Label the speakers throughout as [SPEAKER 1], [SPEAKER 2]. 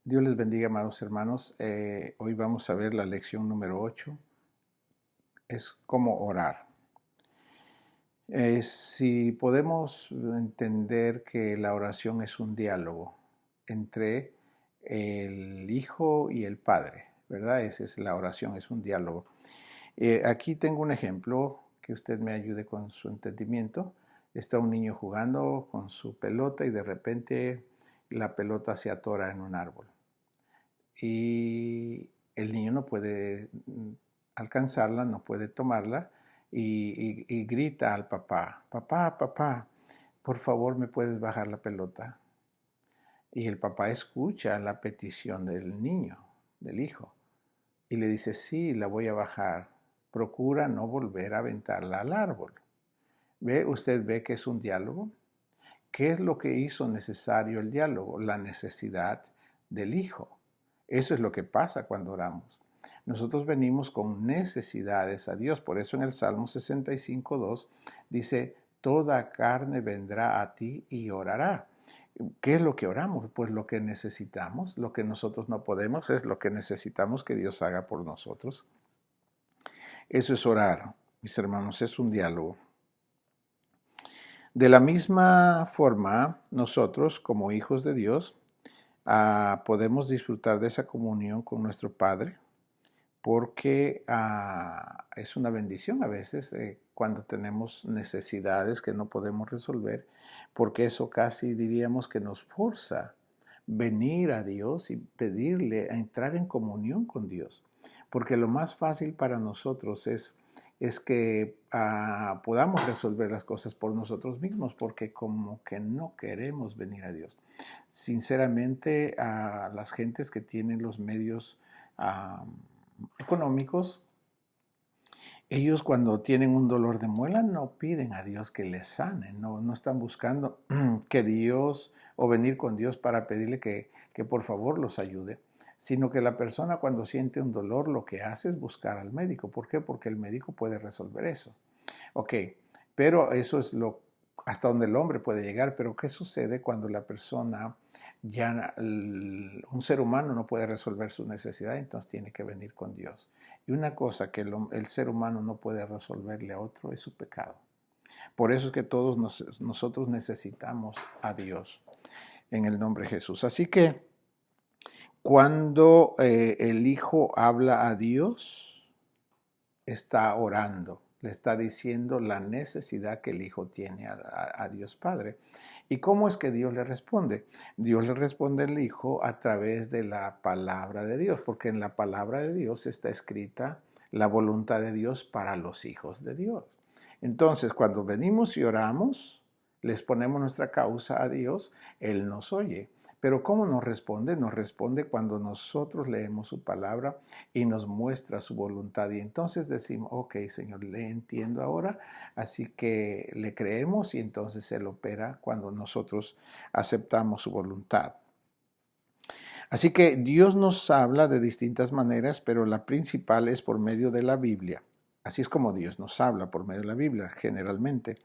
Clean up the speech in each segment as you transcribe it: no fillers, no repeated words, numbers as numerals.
[SPEAKER 1] Dios les bendiga, amados hermanos. Hoy vamos a ver la lección número 8. Es cómo orar. Si podemos entender que la oración es un diálogo entre el Hijo y el Padre, ¿verdad? Esa es la oración, es un diálogo. Aquí tengo un ejemplo que usted me ayude con su entendimiento. Está un niño jugando con su pelota y de repente la pelota se atora en un árbol. Y el niño no puede alcanzarla, no puede tomarla y grita al papá, papá, papá, por favor me puedes bajar la pelota. Y el papá escucha la petición del niño, del hijo, y le dice, sí, la voy a bajar, procura no volver a aventarla al árbol. ¿Ve? ¿Usted ve que es un diálogo? ¿Qué es lo que hizo necesario el diálogo? La necesidad del hijo. Eso es lo que pasa cuando oramos. Nosotros venimos con necesidades a Dios. Por eso en el Salmo 65:2 dice, toda carne vendrá a ti y orará. ¿Qué es lo que oramos? Pues lo que necesitamos, lo que nosotros no podemos, es lo que necesitamos que Dios haga por nosotros. Eso es orar, mis hermanos, es un diálogo. De la misma forma, nosotros como hijos de Dios podemos disfrutar de esa comunión con nuestro Padre porque es una bendición a veces cuando tenemos necesidades que no podemos resolver, porque eso casi diríamos que nos forza venir a Dios y pedirle a entrar en comunión con Dios, porque lo más fácil para nosotros es que podamos resolver las cosas por nosotros mismos, porque como que no queremos venir a Dios. Sinceramente, a las gentes que tienen los medios económicos, ellos cuando tienen un dolor de muela no piden a Dios que les sane, no están buscando que Dios o venir con Dios para pedirle que por favor los ayude, sino que la persona cuando siente un dolor lo que hace es buscar al médico. ¿Por qué? Porque el médico puede resolver eso. Ok, pero eso es hasta donde el hombre puede llegar. Pero ¿qué sucede cuando la persona, un ser humano no puede resolver su necesidad? Entonces tiene que venir con Dios. Y una cosa que el ser humano no puede resolverle a otro es su pecado. Por eso es que todos nosotros necesitamos a Dios en el nombre de Jesús. Así que cuando el Hijo habla a Dios, está orando, le está diciendo la necesidad que el Hijo tiene a Dios Padre. ¿Y cómo es que Dios le responde? Dios le responde al Hijo a través de la palabra de Dios, porque en la palabra de Dios está escrita la voluntad de Dios para los hijos de Dios. Entonces, cuando venimos y oramos, les ponemos nuestra causa a Dios, Él nos oye. Pero ¿cómo nos responde? Nos responde cuando nosotros leemos su palabra y nos muestra su voluntad. Y entonces decimos, ok, Señor, le entiendo ahora, así que le creemos y entonces Él opera cuando nosotros aceptamos su voluntad. Así que Dios nos habla de distintas maneras, pero la principal es por medio de la Biblia. Así es como Dios nos habla, por medio de la Biblia, generalmente.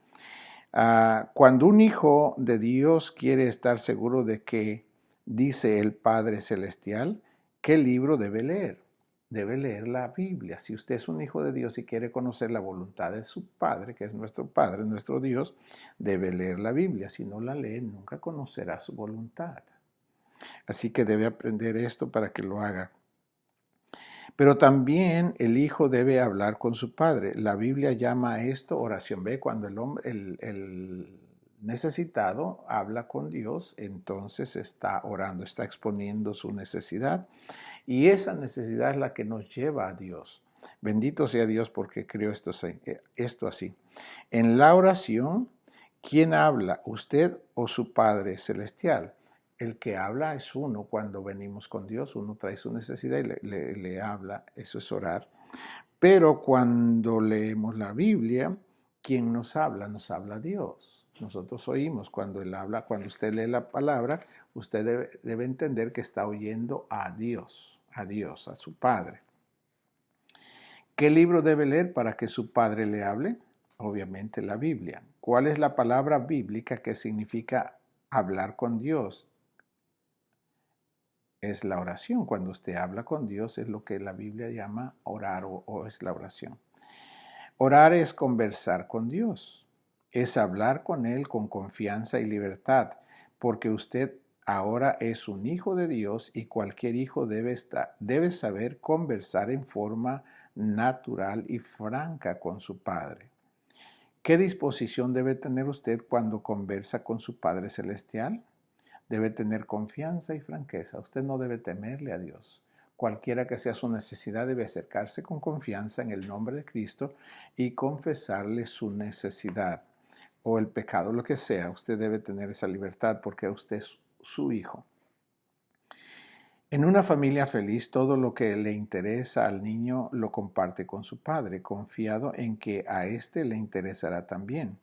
[SPEAKER 1] Cuando un hijo de Dios quiere estar seguro de que dice el Padre Celestial, ¿qué libro debe leer? Debe leer la Biblia. Si usted es un hijo de Dios y quiere conocer la voluntad de su Padre, que es nuestro Padre, nuestro Dios, debe leer la Biblia. Si no la lee, nunca conocerá su voluntad. Así que debe aprender esto para que lo haga. Pero también el hijo debe hablar con su padre. La Biblia llama a esto oración. Ve, cuando el necesitado habla con Dios, entonces está orando, está exponiendo su necesidad. Y esa necesidad es la que nos lleva a Dios. Bendito sea Dios porque creó esto así. En la oración, ¿quién habla? ¿Usted o su Padre Celestial? El que habla es uno cuando venimos con Dios, uno trae su necesidad y le habla, eso es orar. Pero cuando leemos la Biblia, ¿quién nos habla? Nos habla Dios. Nosotros oímos cuando Él habla, cuando usted lee la palabra, usted debe entender que está oyendo a Dios, a su Padre. ¿Qué libro debe leer para que su Padre le hable? Obviamente la Biblia. ¿Cuál es la palabra bíblica que significa hablar con Dios? es la oración. Cuando usted habla con Dios es lo que la Biblia llama orar o es la oración. Orar es conversar con Dios, es hablar con Él con confianza y libertad, porque usted ahora es un hijo de Dios y cualquier hijo debe saber conversar en forma natural y franca con su Padre. ¿Qué disposición debe tener usted cuando conversa con su Padre Celestial? Debe tener confianza y franqueza. Usted no debe temerle a Dios. Cualquiera que sea su necesidad debe acercarse con confianza en el nombre de Cristo y confesarle su necesidad o el pecado, lo que sea. Usted debe tener esa libertad porque usted es su hijo. En una familia feliz, todo lo que le interesa al niño lo comparte con su padre, confiado en que a éste le interesará también.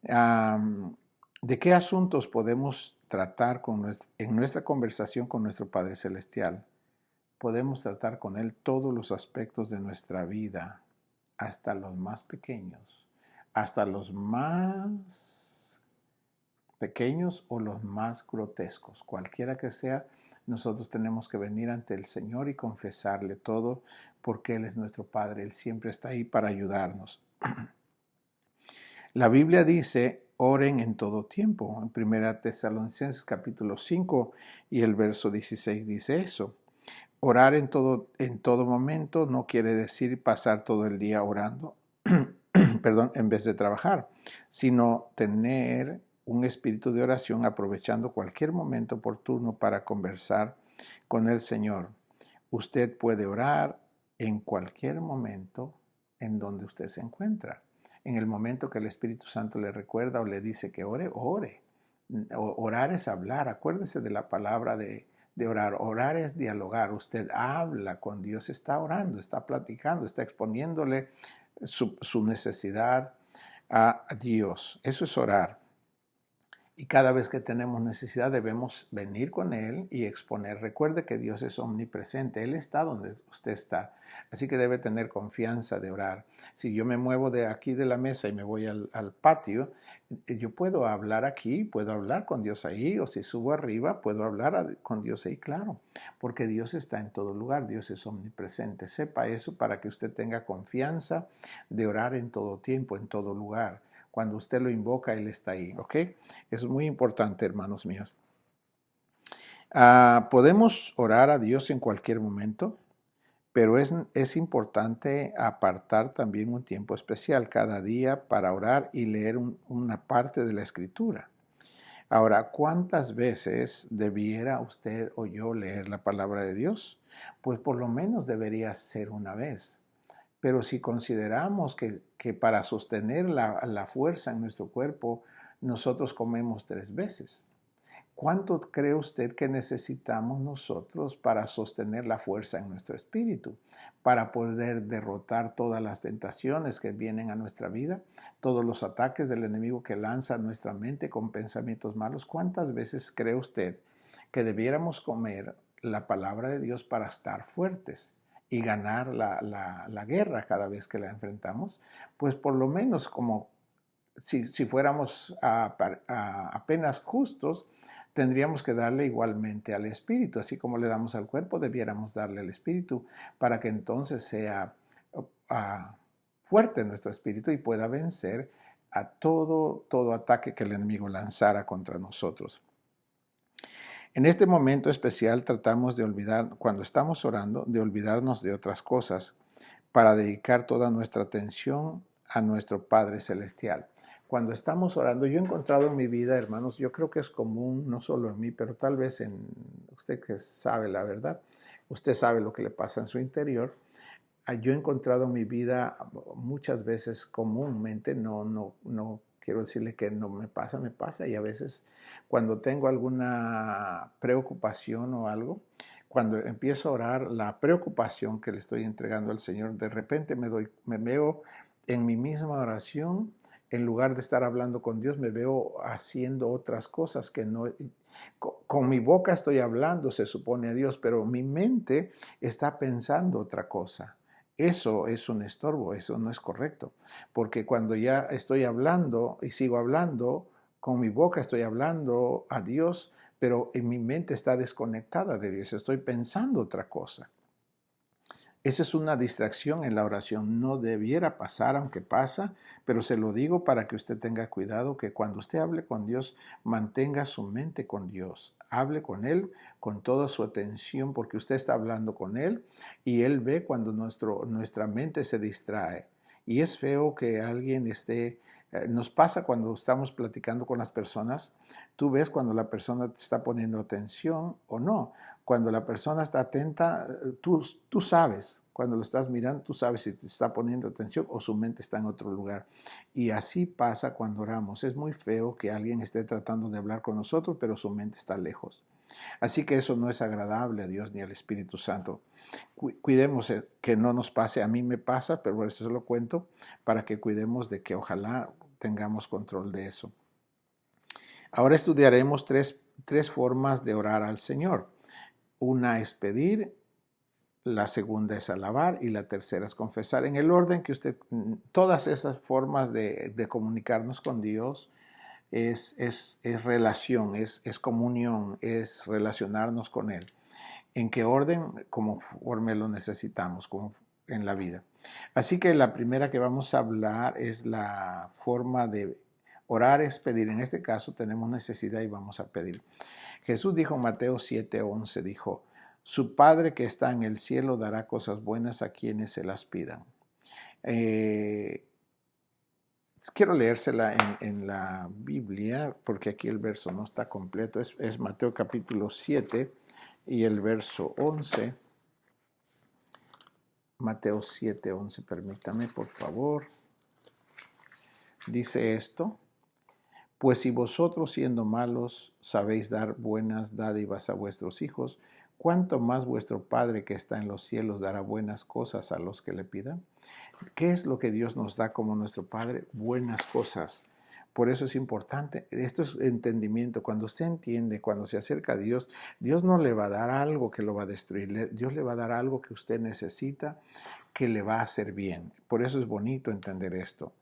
[SPEAKER 1] ¿De qué asuntos podemos tratar en nuestra conversación con nuestro Padre Celestial? Podemos tratar con Él todos los aspectos de nuestra vida, hasta los más pequeños, hasta los más pequeños o los más grotescos. Cualquiera que sea, nosotros tenemos que venir ante el Señor y confesarle todo, porque Él es nuestro Padre. Él siempre está ahí para ayudarnos. La Biblia dice, oren en todo tiempo. En 1 Tesalonicenses capítulo 5 y el verso 16 dice eso. Orar en todo momento no quiere decir pasar todo el día orando, en vez de trabajar, sino tener un espíritu de oración aprovechando cualquier momento oportuno para conversar con el Señor. Usted puede orar en cualquier momento en donde usted se encuentra. En el momento que el Espíritu Santo le recuerda o le dice que ore, ore. Orar es hablar. Acuérdese de la palabra de orar. Orar es dialogar. Usted habla con Dios, está orando, está platicando, está exponiéndole su necesidad a Dios. Eso es orar. Y cada vez que tenemos necesidad debemos venir con Él y exponer. Recuerde que Dios es omnipresente. Él está donde usted está. Así que debe tener confianza de orar. Si yo me muevo de aquí de la mesa y me voy al patio, yo puedo hablar aquí, puedo hablar con Dios ahí, o si subo arriba, puedo hablar con Dios ahí, claro. Porque Dios está en todo lugar. Dios es omnipresente. Sepa eso para que usted tenga confianza de orar en todo tiempo, en todo lugar. Cuando usted lo invoca, Él está ahí, ¿ok? Eso es muy importante, hermanos míos. Podemos orar a Dios en cualquier momento, pero es importante apartar también un tiempo especial cada día para orar y leer una parte de la Escritura. Ahora, ¿cuántas veces debiera usted o yo leer la palabra de Dios? Pues por lo menos debería ser una vez. Pero si consideramos que para sostener la fuerza en nuestro cuerpo, nosotros comemos 3 veces, ¿cuánto cree usted que necesitamos nosotros para sostener la fuerza en nuestro espíritu? Para poder derrotar todas las tentaciones que vienen a nuestra vida, todos los ataques del enemigo que lanza a nuestra mente con pensamientos malos. ¿Cuántas veces cree usted que debiéramos comer la palabra de Dios para estar fuertes y ganar la guerra cada vez que la enfrentamos? Pues por lo menos como si fuéramos apenas justos, tendríamos que darle igualmente al espíritu. Así como le damos al cuerpo, debiéramos darle al espíritu para que entonces sea fuerte nuestro espíritu y pueda vencer a todo ataque que el enemigo lanzara contra nosotros. En este momento especial tratamos de olvidar, cuando estamos orando, de olvidarnos de otras cosas para dedicar toda nuestra atención a nuestro Padre Celestial. Cuando estamos orando, yo he encontrado en mi vida, hermanos, yo creo que es común, no solo en mí, pero tal vez en usted que sabe la verdad, usted sabe lo que le pasa en su interior. Yo he encontrado en mi vida muchas veces comúnmente, no quiero decirle que no me pasa, y a veces cuando tengo alguna preocupación o algo, cuando empiezo a orar, la preocupación que le estoy entregando al Señor, de repente me veo en mi misma oración, en lugar de estar hablando con Dios, me veo haciendo otras cosas que no. Con mi boca estoy hablando, se supone a Dios, pero mi mente está pensando otra cosa. Eso es un estorbo, eso no es correcto, porque cuando ya estoy hablando y sigo hablando, con mi boca estoy hablando a Dios, pero en mi mente está desconectada de Dios, estoy pensando otra cosa. Esa es una distracción en la oración. No debiera pasar, aunque pasa, pero se lo digo para que usted tenga cuidado que cuando usted hable con Dios, mantenga su mente con Dios. Hable con Él con toda su atención porque usted está hablando con Él y Él ve cuando nuestra mente se distrae. Y es feo que alguien nos pasa cuando estamos platicando con las personas, tú ves cuando la persona te está poniendo atención o no. Cuando la persona está atenta, tú sabes, cuando lo estás mirando, tú sabes si te está poniendo atención o su mente está en otro lugar. Y así pasa cuando oramos. Es muy feo que alguien esté tratando de hablar con nosotros, pero su mente está lejos. Así que eso no es agradable a Dios ni al Espíritu Santo. Cuidemos que no nos pase. A mí me pasa, pero por eso se lo cuento, para que cuidemos de que ojalá tengamos control de eso. Ahora estudiaremos tres formas de orar al Señor. Una es pedir, la segunda es alabar y la tercera es confesar. En el orden que todas esas formas de comunicarnos con Dios es relación, es comunión, es relacionarnos con Él. ¿En qué orden? Conforme lo necesitamos, como en la vida. Así que la primera que vamos a hablar es la forma de orar, es pedir. En este caso tenemos necesidad y vamos a pedir. Jesús dijo en Mateo 7:11, dijo, su Padre que está en el cielo dará cosas buenas a quienes se las pidan. Quiero leérsela en la Biblia, porque aquí el verso no está completo. Es Mateo capítulo 7 y el verso 11. Mateo 7:11, permítame, por favor. Dice esto. Pues si vosotros siendo malos sabéis dar buenas dádivas a vuestros hijos, ¿cuánto más vuestro Padre que está en los cielos dará buenas cosas a los que le pidan? ¿Qué es lo que Dios nos da como nuestro Padre? Buenas cosas. Por eso es importante, esto es entendimiento. Cuando usted entiende, cuando se acerca a Dios, Dios no le va a dar algo que lo va a destruir, Dios le va a dar algo que usted necesita, que le va a hacer bien. Por eso es bonito entender esto.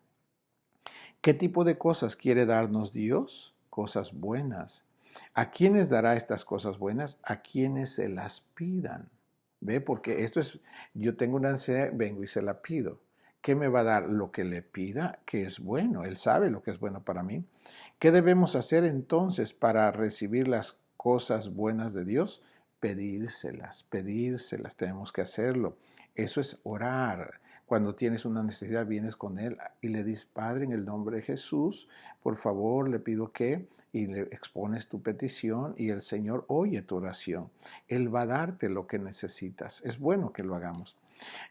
[SPEAKER 1] ¿Qué tipo de cosas quiere darnos Dios? Cosas buenas. ¿A quiénes dará estas cosas buenas? A quienes se las pidan. ¿Ve? Porque esto es, yo tengo una ansiedad, vengo y se la pido. ¿Qué me va a dar? Lo que le pida, que es bueno. Él sabe lo que es bueno para mí. ¿Qué debemos hacer entonces para recibir las cosas buenas de Dios? Pedírselas, pedírselas. Tenemos que hacerlo. Eso es orar. Cuando tienes una necesidad, vienes con Él y le dices, Padre, en el nombre de Jesús, por favor, le pido que, y le expones tu petición y el Señor oye tu oración. Él va a darte lo que necesitas. Es bueno que lo hagamos.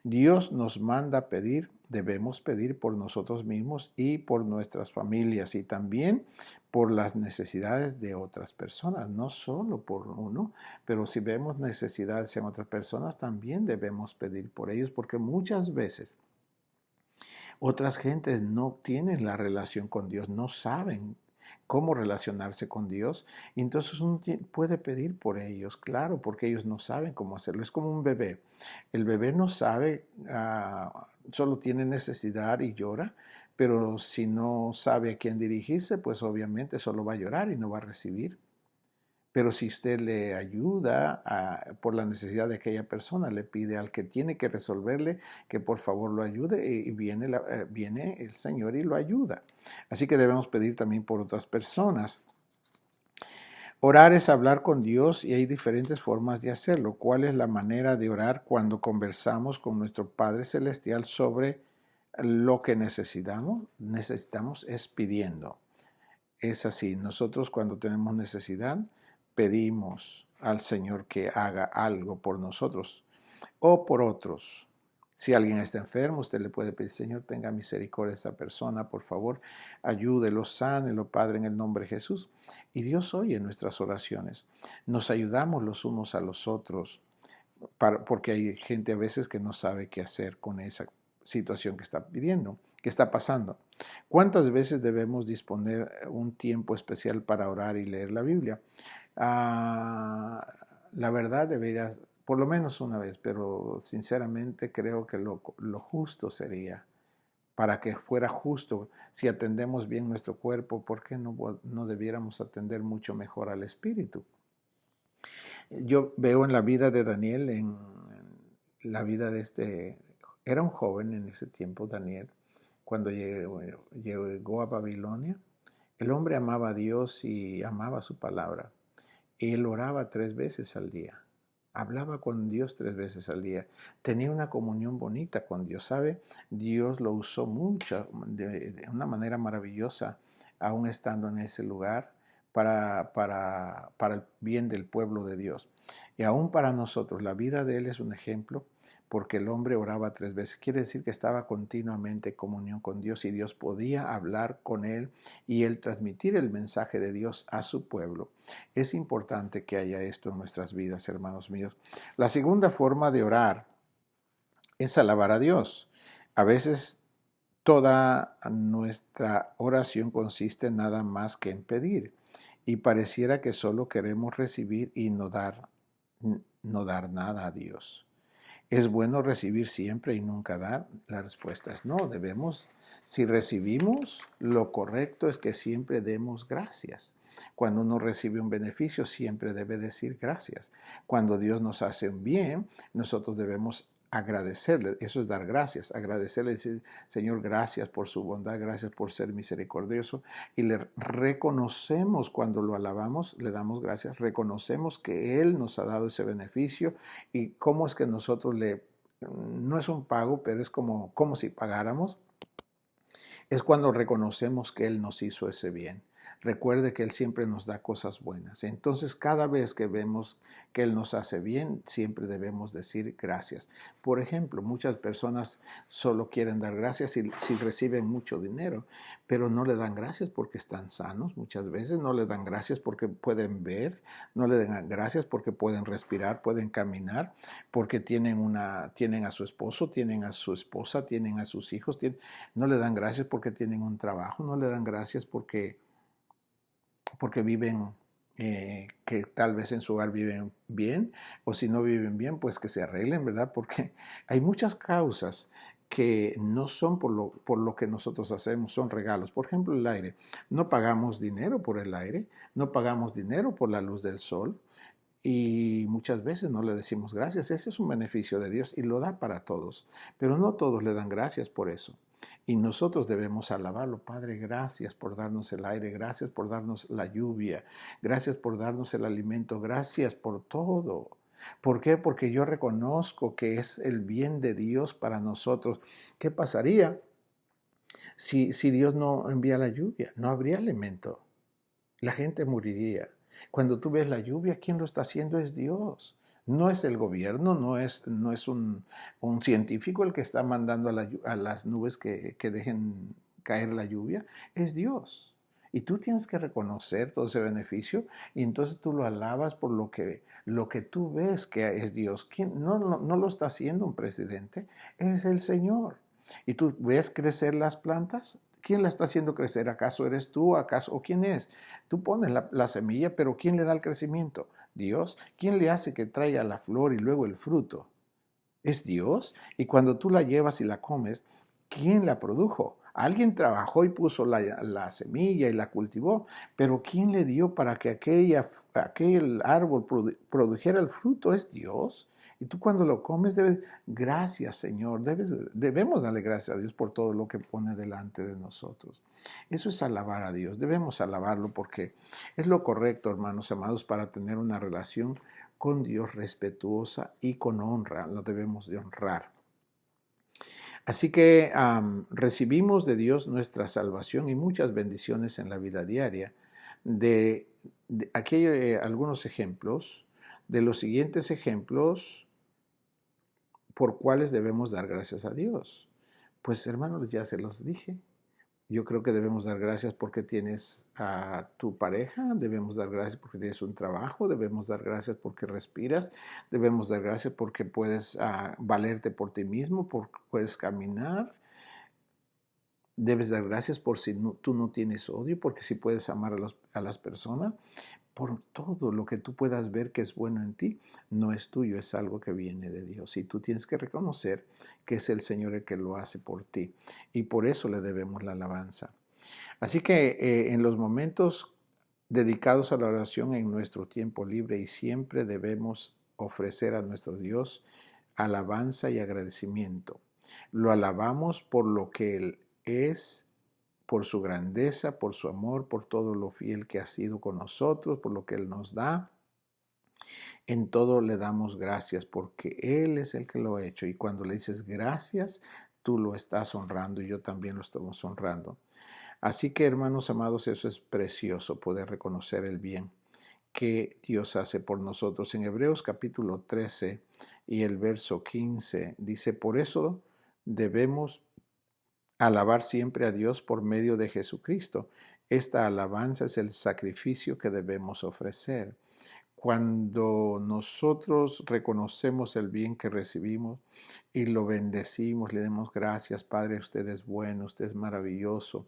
[SPEAKER 1] Dios nos manda pedir, debemos pedir por nosotros mismos y por nuestras familias y también por las necesidades de otras personas, no solo por uno, pero si vemos necesidades en otras personas, también debemos pedir por ellos, porque muchas veces otras gentes no tienen la relación con Dios, no saben cómo relacionarse con Dios. Y entonces uno puede pedir por ellos, claro, porque ellos no saben cómo hacerlo. Es como un bebé. El bebé no sabe, solo tiene necesidad y llora, pero si no sabe a quién dirigirse, pues obviamente solo va a llorar y no va a recibir. Pero si usted le ayuda por la necesidad de aquella persona, le pide al que tiene que resolverle que por favor lo ayude y viene el Señor y lo ayuda. Así que debemos pedir también por otras personas. Orar es hablar con Dios y hay diferentes formas de hacerlo. ¿Cuál es la manera de orar cuando conversamos con nuestro Padre Celestial sobre lo que necesitamos? Necesitamos es pidiendo. Es así, nosotros cuando tenemos necesidad, pedimos al Señor que haga algo por nosotros o por otros. Si alguien está enfermo, usted le puede pedir, Señor, tenga misericordia de esta persona, por favor, ayúdelo, sánelo, Padre, en el nombre de Jesús. Y Dios oye nuestras oraciones. Nos ayudamos los unos a los otros, porque hay gente a veces que no sabe qué hacer con esa situación que está pidiendo, que está pasando. ¿Cuántas veces debemos disponer un tiempo especial para orar y leer la Biblia? La verdad debería, por lo menos una vez, pero sinceramente creo que lo justo sería, para que fuera justo, si atendemos bien nuestro cuerpo, ¿por qué no debiéramos atender mucho mejor al espíritu? Yo veo en la vida de Daniel, en la vida de era un joven en ese tiempo, Daniel, cuando llegó a Babilonia. El hombre amaba a Dios y amaba su palabra. Él oraba 3 veces al día. Hablaba con Dios 3 veces al día. Tenía una comunión bonita con Dios. ¿Sabe? Dios lo usó mucho, de una manera maravillosa, aún estando en ese lugar, para el bien del pueblo de Dios. Y aún para nosotros, la vida de él es un ejemplo, porque el hombre oraba 3 veces. Quiere decir que estaba continuamente en comunión con Dios y Dios podía hablar con él y él transmitir el mensaje de Dios a su pueblo. Es importante que haya esto en nuestras vidas, hermanos míos. La segunda forma de orar es alabar a Dios. A veces toda nuestra oración consiste nada más que en pedir y pareciera que solo queremos recibir y no dar nada a Dios. ¿Es bueno recibir siempre y nunca dar? La respuesta es no. Si recibimos, lo correcto es que siempre demos gracias. Cuando uno recibe un beneficio, siempre debe decir gracias. Cuando Dios nos hace un bien, nosotros debemos agradecerle. Eso es dar gracias. Agradecerle, decir, Señor, gracias por su bondad, gracias por ser misericordioso. Y le reconocemos cuando lo alabamos, le damos gracias, reconocemos que Él nos ha dado ese beneficio y cómo es que nosotros no es un pago, pero es como si pagáramos, es cuando reconocemos que Él nos hizo ese bien. Recuerde que Él siempre nos da cosas buenas. Entonces, cada vez que vemos que Él nos hace bien, siempre debemos decir gracias. Por ejemplo, muchas personas solo quieren dar gracias si reciben mucho dinero, pero no le dan gracias porque están sanos muchas veces, no le dan gracias porque pueden ver, no le dan gracias porque pueden respirar, pueden caminar, porque tienen a su esposo, tienen a su esposa, tienen a sus hijos, no le dan gracias porque tienen un trabajo, no le dan gracias porque viven, que tal vez en su hogar viven bien, o si no viven bien, pues que se arreglen, ¿verdad? Porque hay muchas causas que no son por lo que nosotros hacemos, son regalos. Por ejemplo, el aire. No pagamos dinero por el aire, no pagamos dinero por la luz del sol, y muchas veces no le decimos gracias. Ese es un beneficio de Dios y lo da para todos, pero no todos le dan gracias por eso. Y nosotros debemos alabarlo. Padre, gracias por darnos el aire, gracias por darnos la lluvia, gracias por darnos el alimento, gracias por todo. ¿Por qué? Porque yo reconozco que es el bien de Dios para nosotros. ¿Qué pasaría si Dios no envía la lluvia? No habría alimento. La gente moriría. Cuando tú ves la lluvia, ¿quién lo está haciendo? Es Dios. No es el gobierno, no es un científico el que está mandando a las nubes que dejen caer la lluvia, es Dios. Y tú tienes que reconocer todo ese beneficio y entonces tú lo alabas por lo que tú ves que es Dios. ¿Quién? No lo está haciendo un presidente, es el Señor. ¿Y tú ves crecer las plantas? ¿Quién la está haciendo crecer? ¿Acaso eres tú? ¿Acaso? ¿O quién es? Tú pones la semilla, pero ¿quién le da el crecimiento? Dios. ¿Quién le hace que traiga la flor y luego el fruto? Es Dios. Y cuando tú la llevas y la comes, ¿quién la produjo? Alguien trabajó y puso la semilla y la cultivó, pero ¿quién le dio para que aquel árbol produjera el fruto? Es Dios. Y tú cuando lo comes gracias Señor, debemos darle gracias a Dios por todo lo que pone delante de nosotros. Eso es alabar a Dios, debemos alabarlo porque es lo correcto, hermanos amados, para tener una relación con Dios respetuosa y con honra, lo debemos de honrar. Así que recibimos de Dios nuestra salvación y muchas bendiciones en la vida diaria. Aquí hay algunos ejemplos de los siguientes ejemplos por cuales debemos dar gracias a Dios. Pues hermanos, ya se los dije. Yo creo que debemos dar gracias porque tienes a tu pareja, debemos dar gracias porque tienes un trabajo, debemos dar gracias porque respiras, debemos dar gracias porque puedes valerte por ti mismo, porque puedes caminar. Debes dar gracias por si tú no tienes odio, porque si puedes amar a las personas. Por todo lo que tú puedas ver que es bueno en ti, no es tuyo, es algo que viene de Dios. Y tú tienes que reconocer que es el Señor el que lo hace por ti. Y por eso le debemos la alabanza. Así que en los momentos dedicados a la oración en nuestro tiempo libre y siempre debemos ofrecer a nuestro Dios alabanza y agradecimiento. Lo alabamos por lo que Él es, por su grandeza, por su amor, por todo lo fiel que ha sido con nosotros, por lo que Él nos da. En todo le damos gracias porque Él es el que lo ha hecho. Y cuando le dices gracias, tú lo estás honrando y yo también lo estamos honrando. Así que, hermanos amados, eso es precioso, poder reconocer el bien que Dios hace por nosotros. En Hebreos capítulo 13 y el verso 15 dice, por eso debemos alabar siempre a Dios por medio de Jesucristo. Esta alabanza es el sacrificio que debemos ofrecer. Cuando nosotros reconocemos el bien que recibimos y lo bendecimos, le damos gracias, Padre, usted es bueno, usted es maravilloso.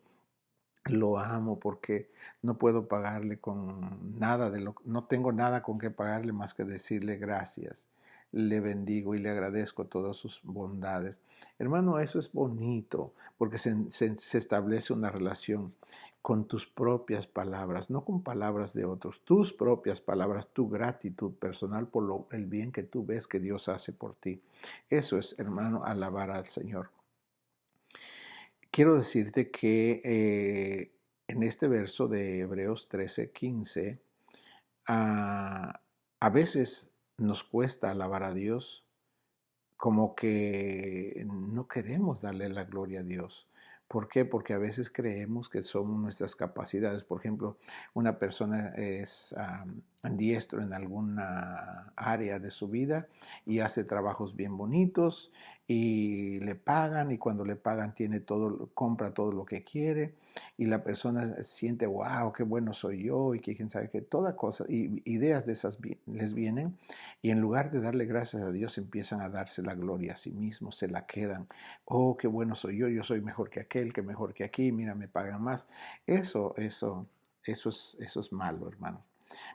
[SPEAKER 1] Lo amo porque no puedo pagarle con nada no tengo nada con que pagarle más que decirle gracias. Le bendigo y le agradezco todas sus bondades. Hermano, eso es bonito porque se establece una relación con tus propias palabras, no con palabras de otros, tus propias palabras, tu gratitud personal por el bien que tú ves que Dios hace por ti. Eso es, hermano, alabar al Señor. Quiero decirte que en este verso de Hebreos 13:15, a veces nos cuesta alabar a Dios, como que no queremos darle la gloria a Dios. ¿Por qué? Porque a veces creemos que son nuestras capacidades. Por ejemplo, una persona es diestro en alguna área de su vida y hace trabajos bien bonitos y le pagan, y cuando le pagan tiene todo, compra todo lo que quiere, y la persona siente, wow, qué bueno soy yo, y que quién sabe qué, toda cosa, y ideas de esas les vienen, y en lugar de darle gracias a Dios, empiezan a darse la gloria a sí mismos, se la quedan. Oh, qué bueno soy yo soy mejor que aquel, que mejor que aquí, mira, me pagan más. Eso es malo, hermano,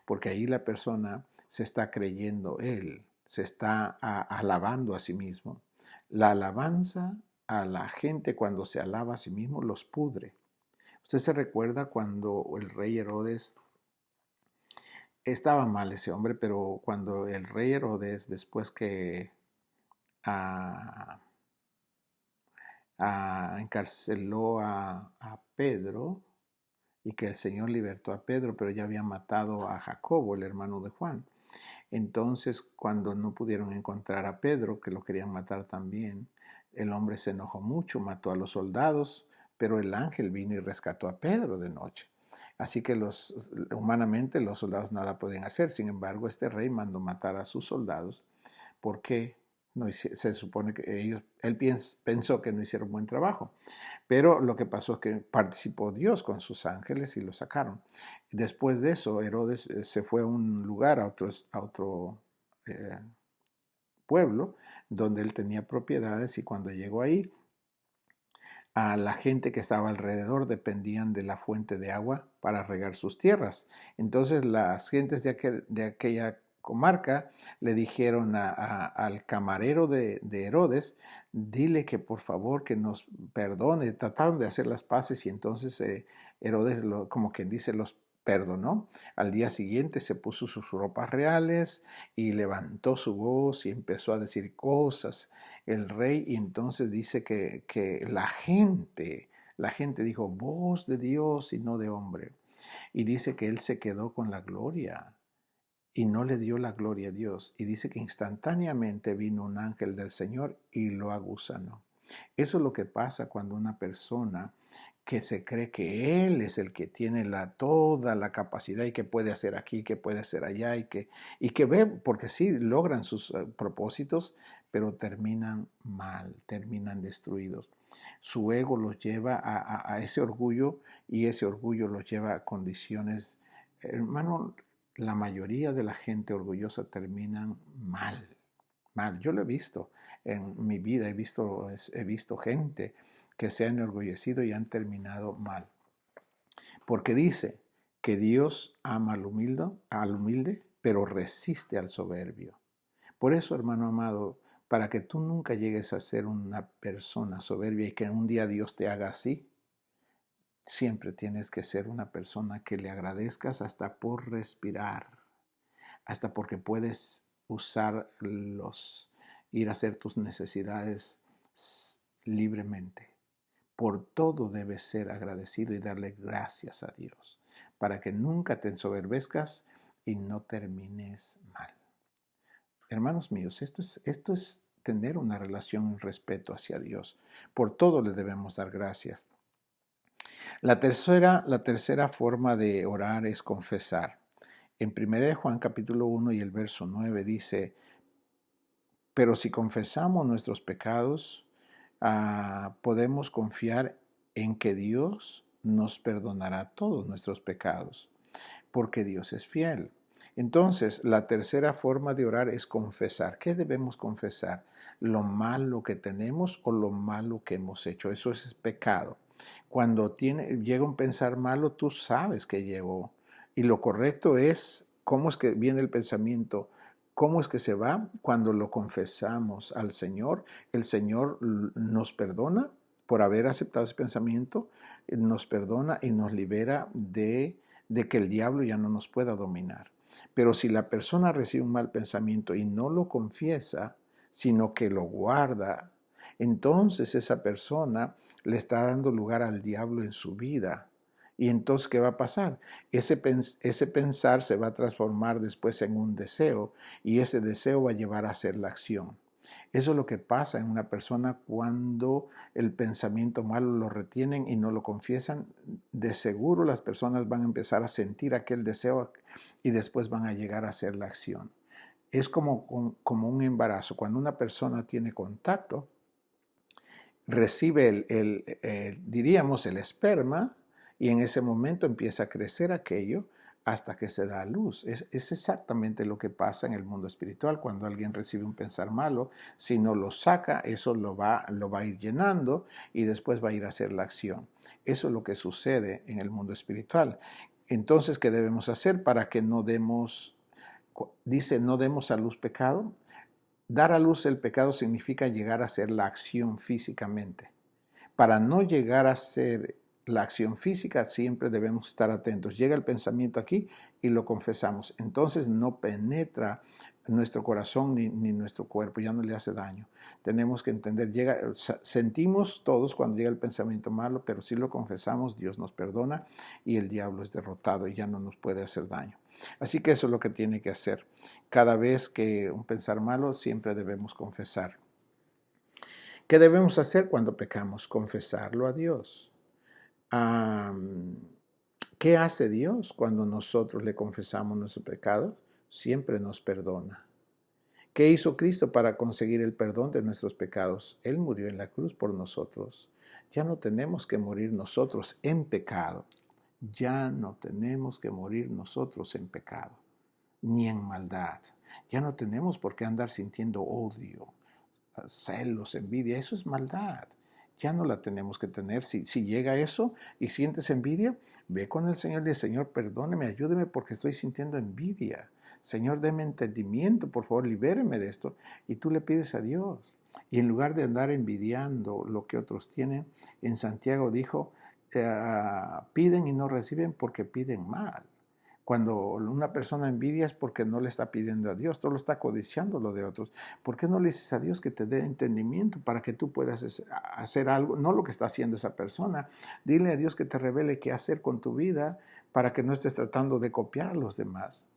[SPEAKER 1] porque ahí la persona se está creyendo él, se está alabando a sí mismo. La alabanza a la gente, cuando se alaba a sí mismo, los pudre. Usted se recuerda cuando el rey Herodes, estaba mal ese hombre, pero cuando el rey Herodes, después que ah, encarceló a Pedro, y que el Señor libertó a Pedro, pero ya había matado a Jacobo, el hermano de Juan. Entonces, cuando no pudieron encontrar a Pedro, que lo querían matar también, el hombre se enojó mucho, mató a los soldados, pero el ángel vino y rescató a Pedro de noche. Así que humanamente los soldados nada pueden hacer. Sin embargo, este rey mandó matar a sus soldados porque se supone que él pensó que no hicieron buen trabajo. Pero lo que pasó es que participó Dios con sus ángeles y lo sacaron. Después de eso, Herodes se fue a un lugar, a otro pueblo, donde él tenía propiedades, y cuando llegó ahí, a la gente que estaba alrededor dependían de la fuente de agua para regar sus tierras. Entonces las gentes de aquella comarca le dijeron al camarero de Herodes, dile que por favor que nos perdone. Trataron de hacer las paces, y entonces Herodes, como quien dice, los perdonó. Al día siguiente se puso sus ropas reales y levantó su voz y empezó a decir cosas el rey, y entonces dice que la gente dijo, voz de Dios y no de hombre. Y dice que él se quedó con la gloria y no le dio la gloria a Dios. Y dice que instantáneamente vino un ángel del Señor y lo agusanó. Eso es lo que pasa cuando una persona que se cree que él es el que tiene toda la capacidad y que puede hacer aquí, que puede hacer allá, y que ve, porque sí, logran sus propósitos, pero terminan mal, terminan destruidos. Su ego los lleva a ese orgullo, y ese orgullo los lleva a condiciones, hermano, la mayoría de la gente orgullosa terminan mal, mal. Yo lo he visto en mi vida, he visto gente que se han enorgullecido y han terminado mal. Porque dice que Dios ama al humilde, pero resiste al soberbio. Por eso, hermano amado, para que tú nunca llegues a ser una persona soberbia y que un día Dios te haga así, Siempre tienes que ser una persona que le agradezcas hasta por respirar, hasta porque puedes ir a hacer tus necesidades libremente. Por todo debes ser agradecido y darle gracias a Dios, para que nunca te ensoberbezcas y no termines mal. Hermanos míos, esto es tener una relación y respeto hacia Dios. Por todo le debemos dar gracias. La tercera forma de orar es confesar. En 1 Juan capítulo 1 y el verso 9 dice, pero si confesamos nuestros pecados, podemos confiar en que Dios nos perdonará todos nuestros pecados, porque Dios es fiel. Entonces, la tercera forma de orar es confesar. ¿Qué debemos confesar? ¿Lo malo que tenemos o lo malo que hemos hecho? Eso es pecado. Cuando llega un pensar malo, tú sabes que llegó. Y lo correcto es, ¿cómo es que viene el pensamiento? ¿Cómo es que se va? Cuando lo confesamos al Señor, el Señor nos perdona por haber aceptado ese pensamiento, nos perdona y nos libera de que el diablo ya no nos pueda dominar. Pero si la persona recibe un mal pensamiento y no lo confiesa, sino que lo guarda, entonces esa persona le está dando lugar al diablo en su vida. Y entonces, ¿qué va a pasar? Ese pensar se va a transformar después en un deseo y ese deseo va a llevar a hacer la acción. Eso es lo que pasa en una persona cuando el pensamiento malo lo retienen y no lo confiesan. De seguro las personas van a empezar a sentir aquel deseo y después van a llegar a hacer la acción. Es como un embarazo. Cuando una persona tiene contacto, recibe diríamos, el esperma y en ese momento empieza a crecer aquello hasta que se da a luz. Es exactamente lo que pasa en el mundo espiritual cuando alguien recibe un pensar malo. Si no lo saca, eso lo va a ir llenando y después va a ir a hacer la acción. Eso es lo que sucede en el mundo espiritual. Entonces, ¿qué debemos hacer para que no demos, dice, no demos a luz pecado? Dar a luz el pecado significa llegar a hacer la acción físicamente. Para no llegar a hacer la acción física, siempre debemos estar atentos. Llega el pensamiento aquí y lo confesamos. Entonces no penetra nuestro corazón ni nuestro cuerpo, ya no le hace daño. Tenemos que entender, sentimos todos cuando llega el pensamiento malo, pero si lo confesamos, Dios nos perdona y el diablo es derrotado y ya no nos puede hacer daño. Así que eso es lo que tiene que hacer. Cada vez que un pensar malo, siempre debemos confesar. ¿Qué debemos hacer cuando pecamos? Confesarlo a Dios. ¿Qué hace Dios cuando nosotros le confesamos nuestros pecados? Siempre nos perdona. ¿Qué hizo Cristo para conseguir el perdón de nuestros pecados? Él murió en la cruz por nosotros. Ya no tenemos que morir nosotros en pecado. Ya no tenemos que morir nosotros en pecado, ni en maldad. Ya no tenemos por qué andar sintiendo odio, celos, envidia. Eso es maldad. Ya no la tenemos que tener. Si llega eso y sientes envidia, ve con el Señor y dice, Señor, perdóneme, ayúdeme porque estoy sintiendo envidia. Señor, deme entendimiento, por favor, libéreme de esto. Y tú le pides a Dios. Y en lugar de andar envidiando lo que otros tienen, en Santiago dijo, piden y no reciben porque piden mal. Cuando una persona envidia es porque no le está pidiendo a Dios, todo lo está codiciando lo de otros. ¿Por qué no le dices a Dios que te dé entendimiento para que tú puedas hacer algo? No lo que está haciendo esa persona. Dile a Dios que te revele qué hacer con tu vida para que no estés tratando de copiar a los demás.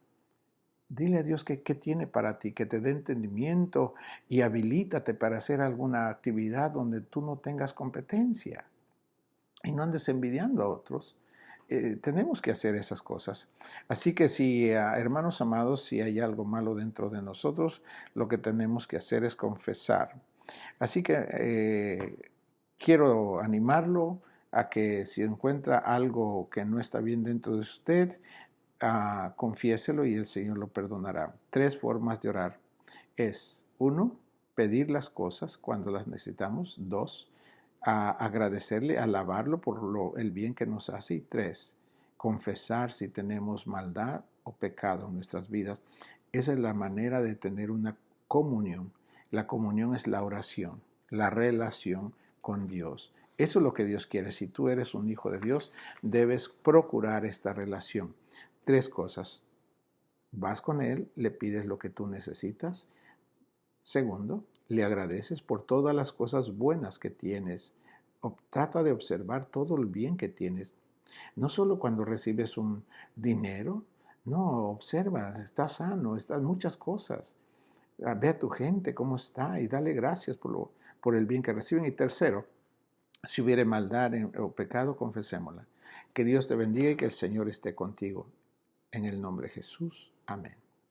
[SPEAKER 1] Dile a Dios qué tiene para ti, que te dé entendimiento y habilítate para hacer alguna actividad donde tú no tengas competencia y no andes envidiando a otros. Tenemos que hacer esas cosas. Así que si, hermanos amados, si hay algo malo dentro de nosotros, lo que tenemos que hacer es confesar. Así que quiero animarlo a que si encuentra algo que no está bien dentro de usted, confiéselo y el Señor lo perdonará. 3 formas de orar. Es 1, pedir las cosas cuando las necesitamos. 2, a agradecerle, alabarlo por el bien que nos hace. Y 3, confesar si tenemos maldad o pecado en nuestras vidas. Esa es la manera de tener una comunión. La comunión es la oración, la relación con Dios. Eso es lo que Dios quiere. Si tú eres un hijo de Dios, debes procurar esta relación. 3 cosas. Vas con Él, le pides lo que tú necesitas. Segundo, le agradeces por todas las cosas buenas que tienes. Trata de observar todo el bien que tienes. No solo cuando recibes un dinero, no, observa, estás sano, están muchas cosas. Ve a tu gente cómo está y dale gracias por el bien que reciben. Y tercero, si hubiere maldad o pecado, confesémosla. Que Dios te bendiga y que el Señor esté contigo. En el nombre de Jesús. Amén.